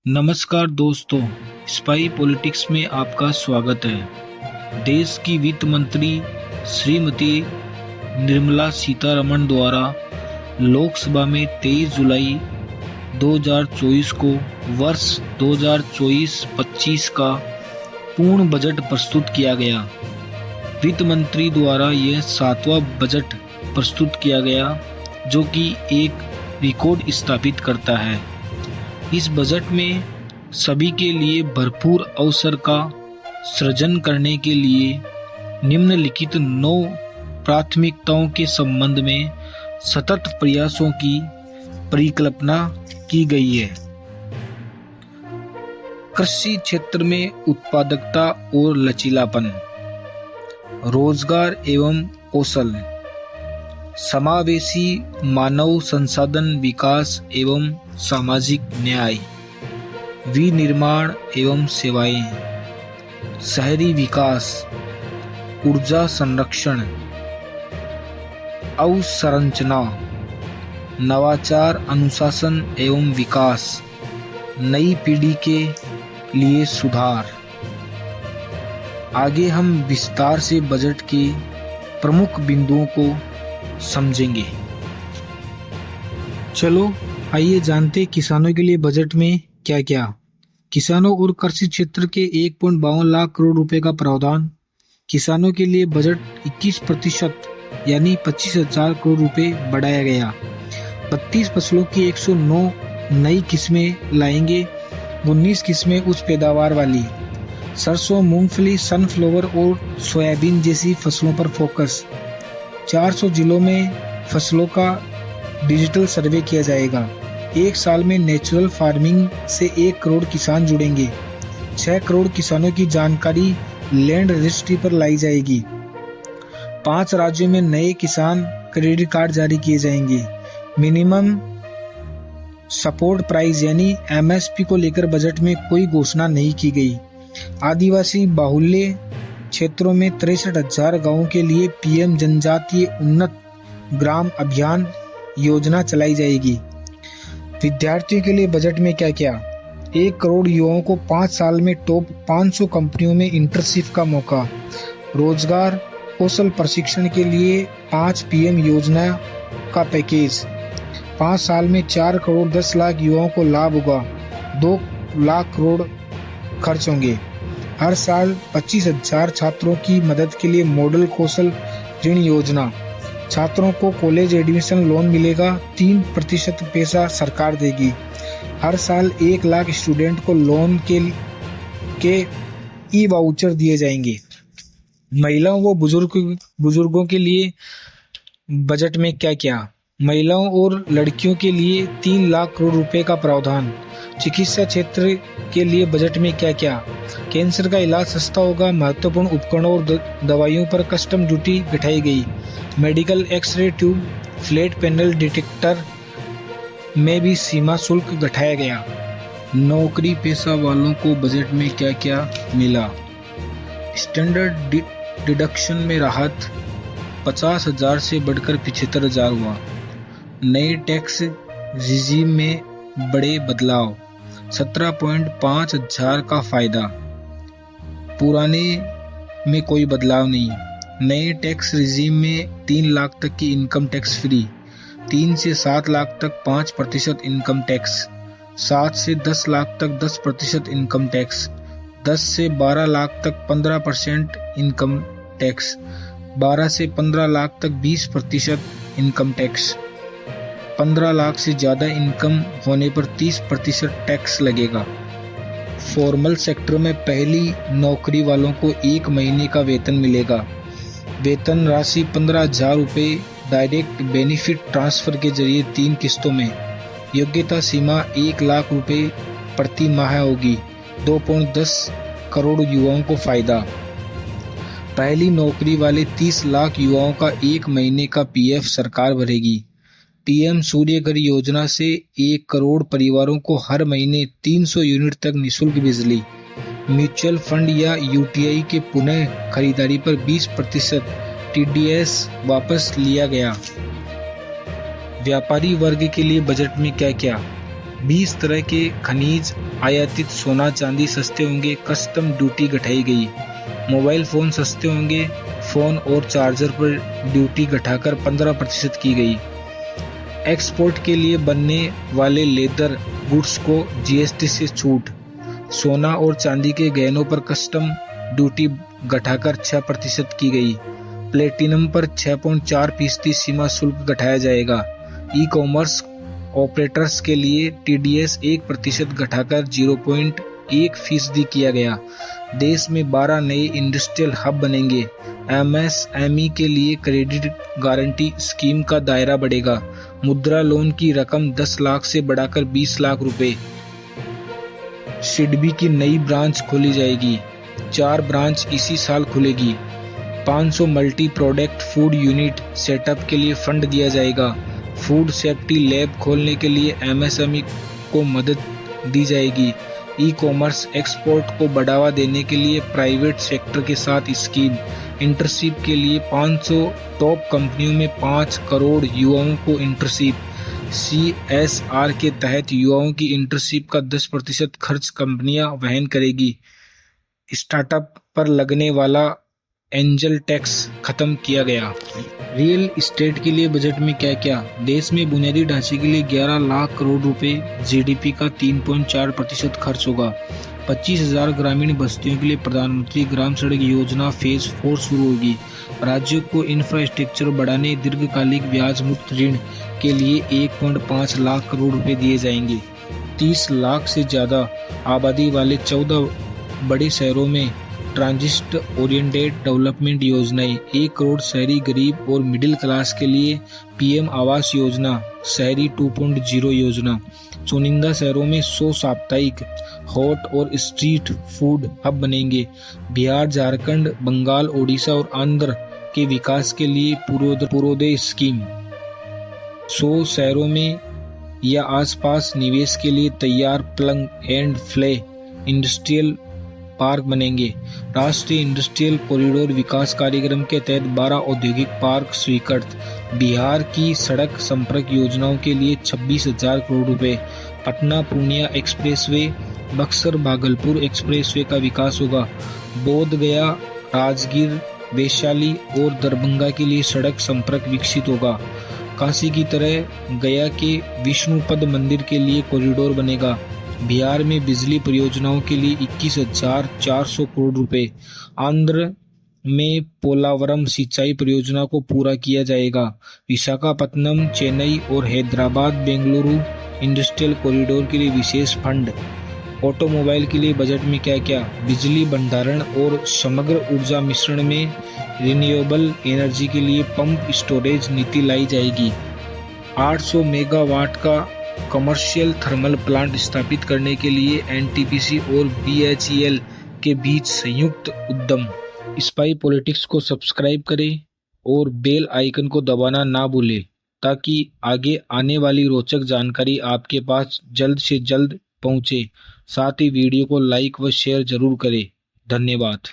नमस्कार दोस्तों, spy politics में आपका स्वागत है। देश की वित्त मंत्री श्रीमती निर्मला सीतारमण द्वारा लोकसभा में 23 जुलाई 2024 को वर्ष 2024-25 का पूर्ण बजट प्रस्तुत किया गया। वित्त मंत्री द्वारा यह 7वां बजट प्रस्तुत किया गया, जो कि एक रिकॉर्ड स्थापित करता है। इस बजट में सभी के लिए भरपूर अवसर का सृजन करने के लिए निम्नलिखित 9 प्राथमिकताओं के संबंध में सतत प्रयासों की परिकल्पना की गई है। कृषि क्षेत्र में उत्पादकता और लचीलापन, रोजगार एवं कौशल, समावेशी मानव संसाधन विकास एवं सामाजिक न्याय, विनिर्माण एवं सेवाएं, शहरी विकास, ऊर्जा संरक्षण, अवसंरचना, नवाचार, अनुशासन एवं विकास, नई पीढ़ी के लिए सुधार। आगे हम विस्तार से बजट के प्रमुख बिंदुओं को समझेंगे। चलो आइए जानते किसानों के लिए बजट में क्या क्या। किसानों और कृषि क्षेत्र के 1.52 लाख करोड़ रुपए का प्रावधान। किसानों के लिए बजट 21% यानी 25,000 करोड़ रुपए बढ़ाया गया। 32 फसलों की 109 नई किस्में लाएंगे। 19 किस्में उच्च पैदावार वाली। सरसों, मूंगफली, सनफ्लावर और सोयाबीन जैसी फसलों पर फोकस। 400 जिलों में फसलों का डिजिटल सर्वे किया जाएगा। एक साल में नेचुरल फार्मिंग से 1 करोड़ किसान जुड़ेंगे। 6 करोड़ किसानों की जानकारी लैंड रजिस्ट्री पर लाई जाएगी। 5 राज्यों में नए किसान क्रेडिट कार्ड जारी किए जाएंगे। मिनिमम सपोर्ट प्राइस यानी MSP को लेकर बजट में कोई घोषणा नहीं की गई। आदिवासी बाहुल्य क्षेत्रों में 63,000 गांवों के लिए PM जनजातीय उन्नत ग्राम अभियान योजना चलाई जाएगी। विद्यार्थियों के लिए बजट में क्या क्या। 1 करोड़ युवाओं को 5 साल में टॉप 500 कंपनियों में इंटर्नशिप का मौका। रोजगार कौशल प्रशिक्षण के लिए 5 PM योजना का पैकेज। 5 साल में 4 करोड़ 10 लाख युवाओं को लाभ होगा। 2 लाख करोड़ खर्च होंगे। हर साल 25,000 छात्रों की मदद के लिए मॉडल कौशल ऋण योजना। छात्रों को कॉलेज एडमिशन लोन मिलेगा। 3% पैसा सरकार देगी। हर साल 1 लाख स्टूडेंट को लोन के ई वाउचर दिए जाएंगे। महिलाओं व बुजुर्गों के लिए बजट में क्या क्या। महिलाओं और लड़कियों के लिए 3 लाख करोड़ रुपए का प्रावधान। चिकित्सा क्षेत्र के लिए बजट में क्या क्या। कैंसर का इलाज सस्ता होगा। महत्वपूर्ण उपकरणों और दवाइयों पर कस्टम ड्यूटी घटाई गई। Medical X ray tube, flat panel detector में भी सीमा शुल्क घटाया गया। नौकरी पेशा वालों को बजट में क्या क्या मिला। स्टैंडर्ड डिडक्शन में राहत 50,000 से बढ़कर 75,000 हुआ। नए टैक्स रिजीम में बड़े बदलाव। 17.5 हजार का फायदा। पुराने में कोई बदलाव नहीं। नए टैक्स रिजीम में 3 लाख तक की इनकम टैक्स फ्री। 3 से 7 लाख तक 5% इनकम टैक्स। 7 से 10 लाख तक 10% इनकम टैक्स। 10 से 12 लाख तक 15% इनकम टैक्स। 12 से 15 लाख तक 20% इनकम टैक्स। 15 लाख से ज़्यादा इनकम होने पर 30% टैक्स लगेगा। फॉर्मल सेक्टर में पहली नौकरी वालों को 1 महीने का वेतन मिलेगा। वेतन राशि 15,000 रुपये डायरेक्ट बेनिफिट ट्रांसफ़र के जरिए 3 किस्तों में। योग्यता सीमा 1 लाख रुपये प्रति माह होगी। 2.10 करोड़ युवाओं को फायदा। पहली नौकरी वाले 30 लाख युवाओं का 1 महीने का PF सरकार भरेगी। PM सूर्य घर योजना से 1 करोड़ परिवारों को हर महीने 300 यूनिट तक निःशुल्क बिजली। म्यूचुअल फंड या UTI के पुनः खरीदारी पर 20% TDS वापस लिया गया। व्यापारी वर्ग के लिए बजट में क्या क्या। 20 तरह के खनिज आयातित सोना चांदी सस्ते होंगे, कस्टम ड्यूटी घटाई गई। मोबाइल फ़ोन सस्ते होंगे, फ़ोन और चार्जर पर ड्यूटी घटाकर 15% की गई। एक्सपोर्ट के लिए बनने वाले लेदर गुड्स को जीएसटी से छूट। सोना और चांदी के गहनों पर कस्टम ड्यूटी घटाकर 6% की गई। प्लेटिनम पर 6.4% सीमा शुल्क घटाया जाएगा। ई कॉमर्स ऑपरेटर्स के लिए टीडीएस 1% घटाकर 0.1% किया गया। देश में 12 नए इंडस्ट्रियल हब बनेंगे। एमएसएमई के लिए क्रेडिट गारंटी स्कीम का दायरा बढ़ेगा। मुद्रा लोन की रकम 10 लाख से बढ़ाकर 20 लाख रुपए। सिडबी की नई ब्रांच खोली जाएगी। 4 ब्रांच इसी साल खुलेगी। 500 multi product food unit setup के लिए फंड दिया जाएगा। फूड सेफ्टी लैब खोलने के लिए एमएसएमई को मदद दी जाएगी। ई कॉमर्स एक्सपोर्ट को बढ़ावा देने के लिए प्राइवेट सेक्टर के साथ स्कीम। इंटर्नशिप के लिए 500 टॉप कंपनियों में 5 करोड़ युवाओं को इंटर्नशिप। CSR के तहत युवाओं की इंटर्नशिप का 10% खर्च कंपनियां वहन करेगी। स्टार्टअप पर लगने वाला एंजल टैक्स खत्म किया गया। रियल एस्टेट के लिए बजट में क्या क्या? देश में बुनियादी ढांचे के लिए 11 लाख करोड़ रुपए, जीडीपी का 3.4% खर्च होगा। 25,000 ग्रामीण बस्तियों के लिए प्रधानमंत्री ग्राम सड़क योजना फेज 4 शुरू होगी। राज्यों को इंफ्रास्ट्रक्चर बढ़ाने दीर्घकालिक ब्याज मुक्त ऋण के लिए 1.5 लाख करोड़ रुपए दिए जाएंगे। 30 लाख से ज्यादा आबादी वाले 14 बड़े शहरों में ट्रांजिट ओरिएंटेड डेवलपमेंट योजनाएं। 1 करोड़ शहरी गरीब और मिडिल क्लास के लिए पीएम आवास योजना, शहरी 2.0 योजना। चुनिंदा शहरों में 100 साप्ताहिक हॉट और स्ट्रीट फूड हब बनेंगे। बिहार, झारखंड, बंगाल, ओडिशा और आंध्र के विकास के लिए पूर्वोदय स्कीम। 100 शहरों में या आसपास निवेश के लिए तैयार plug and play industrial park बनेंगे। राष्ट्रीय इंडस्ट्रियल कॉरिडोर विकास कार्यक्रम के तहत 12 औद्योगिक पार्क स्वीकृत। बिहार की सड़क संपर्क योजनाओं के लिए 26,000 करोड़ रुपए। पटना पूर्णिया एक्सप्रेसवे, बक्सर भागलपुर एक्सप्रेसवे का विकास होगा। बोध गया, राजगीर, वैशाली और दरभंगा के लिए सड़क संपर्क विकसित होगा। काशी की तरह गया के विष्णुपद मंदिर के लिए कॉरिडोर बनेगा। बिहार में बिजली परियोजनाओं के लिए 21,400 करोड़ रुपए। आंध्र में पोलावरम सिंचाई परियोजना को पूरा किया जाएगा। विशाखापत्तनम, चेन्नई और हैदराबाद बेंगलुरु इंडस्ट्रियल कॉरिडोर के लिए विशेष फंड। ऑटोमोबाइल के लिए बजट में क्या क्या? बिजली भंडारण और समग्र ऊर्जा मिश्रण में रिन्यूएबल एनर्जी के लिए पंप स्टोरेज नीति लाई जाएगी। 800 मेगावाट का कमर्शियल थर्मल प्लांट स्थापित करने के लिए एनटीपीसी और बीएचईएल के बीच संयुक्त उद्यम। स्पाई पॉलिटिक्स को सब्सक्राइब करें और बेल आइकन को दबाना ना भूलें ताकि आगे आने वाली रोचक जानकारी आपके पास जल्द से जल्द पहुंचे। साथ ही वीडियो को लाइक व शेयर जरूर करें। धन्यवाद।